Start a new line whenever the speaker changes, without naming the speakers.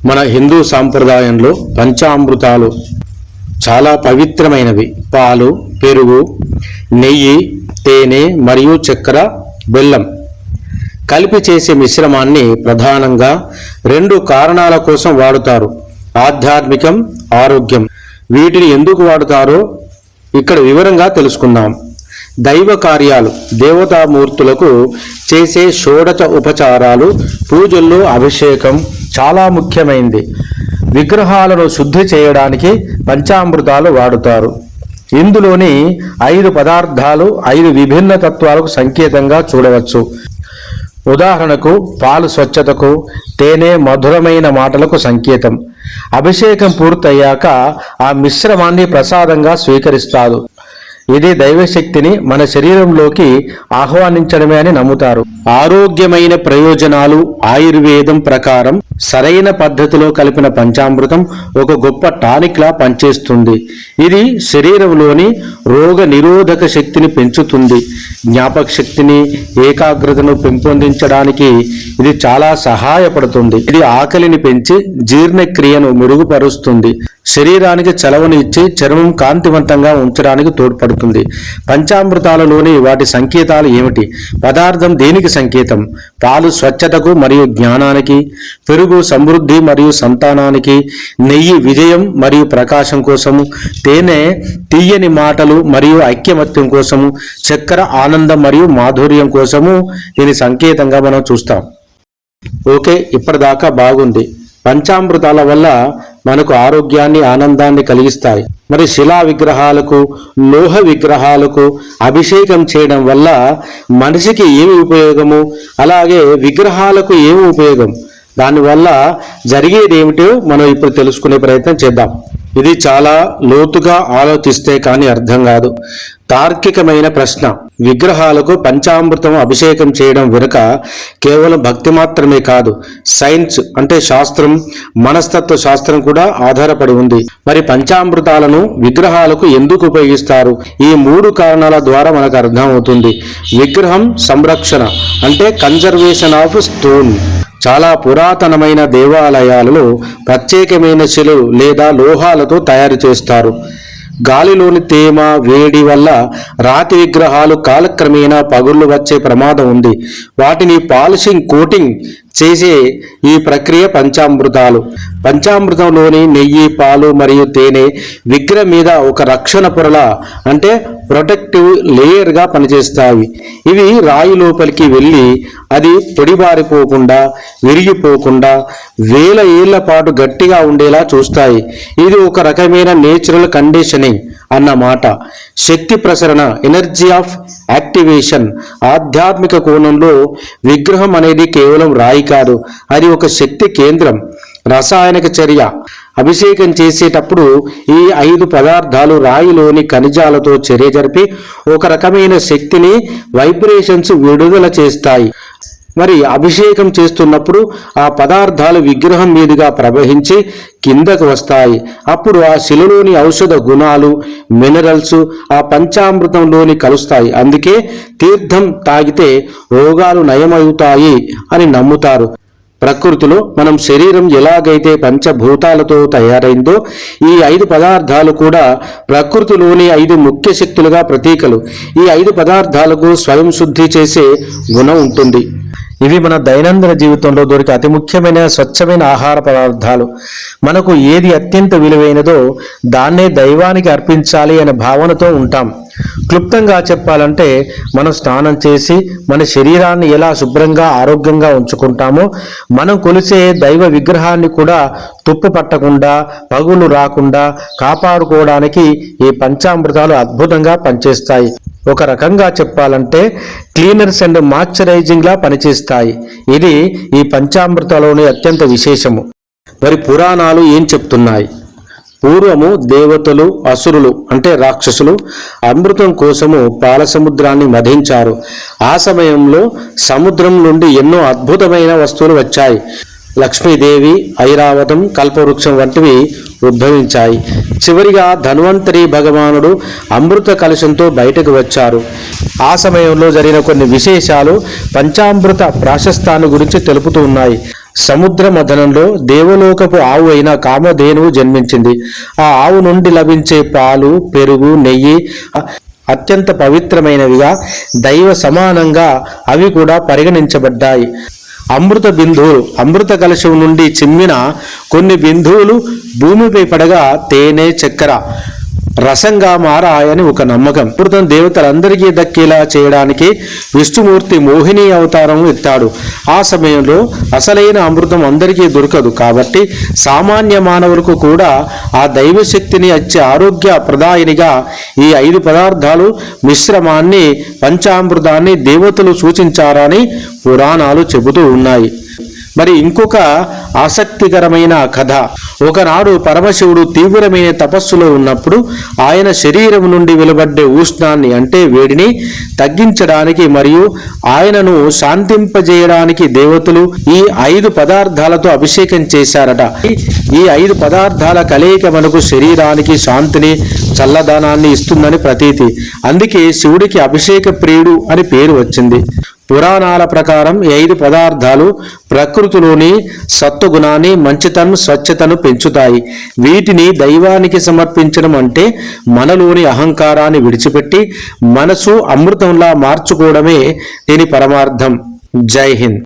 మన హిందూ సాంప్రదాయంలో పంచామృతాలు చాలా పవిత్రమైనవి. పాలు, పెరుగు, నెయ్యి, తేనె మరియు చక్కెర, బెల్లం కలిపి చేసే మిశ్రమాన్ని ప్రధానంగా 2 కారణాల కోసం వాడుతారు. ఆధ్యాత్మికం, ఆరోగ్యం. వీటిని ఎందుకు వాడుతారో ఇక్కడ వివరంగా తెలుసుకుందాం. దైవ కార్యాలు, దేవతామూర్తులకు చేసే షోడశ ఉపచారాలు, పూజల్లో అభిషేకం చాలా ముఖ్యమైనది. విగ్రహాలను శుద్ధి చేయడానికి పంచామృతాలు వాడుతారు. ఇందులోని 5 పదార్థాలు 5 విభిన్న తత్వాలకు సంకేతంగా చూడవచ్చు. ఉదాహరణకు పాలు స్వచ్ఛతకు, తేనె మధురమైన మాటలకు సంకేతం. అభిషేకం పూర్తయ్యాక ఆ మిశ్రమాన్ని ప్రసాదంగా స్వీకరిస్తారు. ఇది దైవశక్తిని మన శరీరంలోకి ఆహ్వానించడమే అని నమ్ముతారు. ఆరోగ్యమైన ప్రయోజనాలు. ఆయుర్వేదం ప్రకారం సరైన పద్ధతిలో కలిపిన పంచామృతం ఒక గొప్ప టానిక్ లా పనిచేస్తుంది. ఇది శరీరంలోని రోగ నిరోధక శక్తిని పెంచుతుంది. జ్ఞాపక శక్తిని, ఏకాగ్రతను పెంపొందించడానికి ఇది చాలా సహాయపడుతుంది. ఇది ఆకలిని పెంచి జీర్ణక్రియను మెరుగుపరుస్తుంది. శరీరానికి చలవని ఇచ్చి చర్మం కాంతివంతంగా ఉంచడానికి తోడ్పడుతుంది. పంచామృతాలలోని వాటి సంకేతాలు ఏమిటి? పదార్థం దేనికి సంకేతం? పాలు స్వచ్ఛతకు మరియు జ్ఞానానికి, పెరుగు సమృద్ధి మరియు సంతానానికి, నెయ్యి విజయం మరియు ప్రకాశం కోసము, తేనె తీయని మాటలు మరియు ఐక్యమత్యం కోసము, చక్కెర ఆనందం మరియు మాధుర్యం కోసము దీని సంకేతంగా మనం చూస్తాం. ఓకే, ఇప్పటిదాకా బాగుంది. పంచామృతాల వల్ల మనకు ఆరోగ్యాన్ని, ఆనందాన్ని కలిగిస్తాయి. మరి శిలా విగ్రహాలకు, లోహ విగ్రహాలకు అభిషేకం చేయడం వల్ల మనిషికి ఏమి ఉపయోగము, అలాగే విగ్రహాలకు ఏమి ఉపయోగం, దానివల్ల జరిగేది ఏమిటో మనం ఇప్పుడు తెలుసుకునే ప్రయత్నం చేద్దాం. ఇది చాలా లోతుగా ఆలోచిస్తే కానీ అర్థం కాదు. తార్కికమైన ప్రశ్న. విగ్రహాలకు పంచామృతం అభిషేకం చేయడం వెనుక కేవలం భక్తి మాత్రమే కాదు, సైన్స్ అంటే శాస్త్రం, మనస్తత్వ శాస్త్రం కూడా ఆధారపడి ఉంది. మరి పంచామృతాలను విగ్రహాలకు ఎందుకు ఉపయోగిస్తారు? ఈ 3 కారణాల ద్వారా మనకు అర్థమవుతుంది. విగ్రహం సంరక్షణ అంటే కన్జర్వేషన్ ఆఫ్ స్టోన్. చాలా పురాతనమైన దేవాలయాలలో ప్రత్యేకమైన శిలలు లేదా లోహాలతో తయారు చేస్తారు. గాలిలోని తేమ, వేడి వల్ల రాతి విగ్రహాలు కాలక్రమేణా పగుళ్లు వచ్చే ప్రమాదం ఉంది. వాటిని పాలిషింగ్, కోటింగ్ చేసే ఈ ప్రక్రియ పంచామృతాలు. పంచామృతంలోని నెయ్యి, పాలు మరియు తేనె విగ్రహం మీద ఒక రక్షణ పొరలా అంటే ప్రొటెక్టివ్ లేయర్గా పనిచేస్తాయి. ఇవి రాయి లోపలికి వెళ్ళి అది పొడిబారిపోకుండా, విరిగిపోకుండా వేల ఏళ్ల పాటు గట్టిగా ఉండేలా చూస్తాయి. ఇది ఒక రకమైన నేచురల్ కండిషనింగ్ అన్నమాట. శక్తి ప్రసరణ, ఎనర్జీ ఆఫ్ యాక్టివేషన్. ఆధ్యాత్మిక కోణంలో విగ్రహం అనేది కేవలం రాయి కాదు, అది ఒక శక్తి కేంద్రం. రసాయనిక చర్య. అభిషేకం చేసేటప్పుడు ఈ 5 పదార్థాలు రాయిలోని ఖనిజాలతో చర్య జరిపి ఒక రకమైన శక్తిని, వైబ్రేషన్స్ విడుదల చేస్తాయి. మరి అభిషేకం చేస్తున్నప్పుడు ఆ పదార్థాలు విగ్రహం మీదుగా ప్రవహించి కిందకు వస్తాయి. అప్పుడు ఆ శిలలోని ఔషధ గుణాలు, మినరల్స్ ఆ పంచామృతంలోని కలుస్తాయి. అందుకే తీర్థం తాగితే రోగాలు నయమవుతాయి అని నమ్ముతారు. ప్రకృతిలో మనం శరీరం ఎలాగైతే పంచభూతాలతో తయారైందో ఈ 5 పదార్థాలు కూడా ప్రకృతిలోని 5 ముఖ్య శక్తులుగా ప్రతీకలు. ఈ 5 పదార్థాలకు స్వయం శుద్ధి చేసే గుణం ఉంటుంది. ఇవి మన దైనందిన జీవితంలో దొరికే అతి ముఖ్యమైన స్వచ్ఛమైన ఆహార పదార్థాలు. మనకు ఏది అత్యంత విలువైనదో దాన్నే దైవానికి అర్పించాలి అనే భావనతో ఉంటాం. క్లుప్తంగా చెప్పాలంటే మనం స్నానం చేసి మన శరీరాన్ని ఎలా శుభ్రంగా, ఆరోగ్యంగా ఉంచుకుంటామో మనం కొలిసే దైవ విగ్రహాన్ని కూడా తుప్పు పట్టకుండా, పగులు రాకుండా కాపాడుకోవడానికి ఈ పంచామృతాలు అద్భుతంగా పనిచేస్తాయి. ఒక రకంగా చెప్పాలంటే క్లీనర్స్ అండ్ మాయిశ్చరైజింగ్ లా పనిచేస్తాయి. ఇది ఈ పంచామృతాలోని అత్యంత విశేషము. మరి పురాణాలు ఏం చెప్తున్నాయి? పూర్వము దేవతలు, అసురులు అంటే రాక్షసులు అమృతం కోసము పాల సముద్రాన్ని మధించారు. ఆ సమయంలో సముద్రం నుండి ఎన్నో అద్భుతమైన వస్తువులు వచ్చాయి. లక్ష్మీదేవి, ఐరావతం, కల్పవృక్షం వంటివి ఉద్భవించాయి. చివరిగా ధన్వంతరి భగవానుడు అమృత కలశంతో బయటకు వచ్చారు. ఆ సమయంలో జరిగిన కొన్ని విశేషాలు పంచామృత ప్రాశస్తాన్ని గురించి తెలుపుతూ ఉన్నాయి. సముద్ర మథనంలో దేవలోకపు ఆవు అయిన కామధేనువు జన్మించింది. ఆ ఆవు నుండి లభించే పాలు, పెరుగు, నెయ్యి అత్యంత పవిత్రమైనవిగా, దైవ సమానంగా అవి కూడా పరిగణించబడ్డాయి. అమృత బిందువులు, అమృత కలశం నుండి చిమ్మిన కొన్ని బిందువులు భూమిపై పడగా తేనె, చక్కెర రసంగా మారాయని ఒక నమ్మకం. అమృతం దేవతలందరికీ దక్కేలా చేయడానికి విష్ణుమూర్తి మోహిని అవతారం ఎత్తాడు. ఆ సమయంలో అసలైన అమృతం అందరికీ దొరకదు కాబట్టి సామాన్య మానవులకు కూడా ఆ దైవశక్తిని ఇచ్చే ఆరోగ్య ప్రదాయినిగా ఈ 5 పదార్థాలు మిశ్రమాన్ని, పంచామృతాన్ని దేవతలు సూచించారని పురాణాలు చెబుతూ ఉన్నాయి. మరి ఇంకొక ఆసక్తికరమైన కథ. ఒకనాడు పరమశివుడు తీవ్రమైన తపస్సులో ఉన్నప్పుడు ఆయన శరీరం నుండి వెలువడ్డే ఉష్ణాన్ని అంటే వేడిని తగ్గించడానికి మరియు ఆయనను శాంతింపజేయడానికి దేవతలు ఈ 5 పదార్థాలతో అభిషేకం చేశారట. ఈ 5 పదార్థాల కలయిక మనకు శరీరానికి శాంతిని, చల్లదనాన్ని ఇస్తుందని ప్రతీతి. అందుకే శివుడికి అభిషేక ప్రియుడు అని పేరు వచ్చింది. పురాణాల ప్రకారం ఈ 5 పదార్థాలు ప్రకృతిలోని సత్వగుణాన్ని, మంచితనం, స్వచ్ఛతను పెంచుతాయి. వీటిని దైవానికి సమర్పించడం అంటే మనలోని అహంకారాన్ని విడిచిపెట్టి మనసు అమృతంలా మార్చుకోవడమే దీని పరమార్థం. జై హింద్.